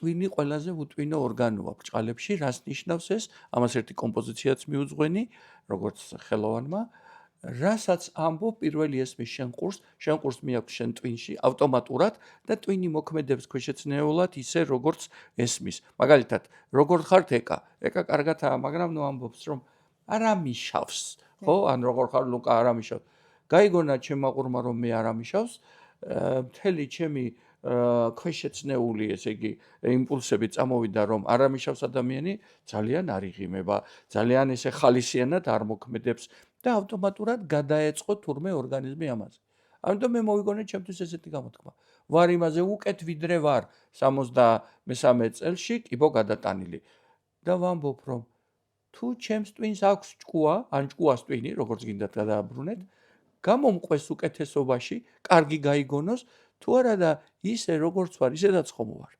ტვინი ყველაზე უტვინო ორგანოა ბრჭყალებში, რას ნიშნავს ეს? ამას ერთი კომპოზიციაც მიუძღვენი, როგორც ხელოვანმა, რასაც ამბობ პირველი ესმის შენ ყურს მიაქვს შენ ტვინში ავტომატურად და ტვინი მოქმედებს ქვეშეცნეულად ისე როგორც ესმის. მაგალითად, როგორ ხართ ეკა კარგათაა, მაგრამ ნუ ამბობს რომ არ ამიშავს, ხო? ან როგორ ხარ ლუკა არ ამიშავს. გაიგონა ჩემმა ყურმა რომ მე არ ამიშავს, მთელი ჩემი ქვეშეცნეული, ესე იგი, იმპულსები წამოვიდა რომ არ ამიშავს ადამიანი, ძალიან არ იღიმება, ძალიან ესე ხალისიანად არ მოქმედებს და ავტომატურად გადაეწყო თურმე ორგანიზმი ამაზე. ამიტომ მე მოვიგონე ჩემთვის ესეთი გამოთქმა. ვარ იმაზე უკეთ ვიდრე ვარ 63 წელში, კიბო გადატანილი. და ვამბობ რომ თუ ჩემს ტვინს აქვს ჭკუა, ან ჭკუას ტვინი, როგორც გინდათ გადააბრუნეთ, გამომყვეს უკეთესობაში, კარგი გაიგონოს, თუ არა და ისე როგორც ვარ, ისედაც ხომ ვარ.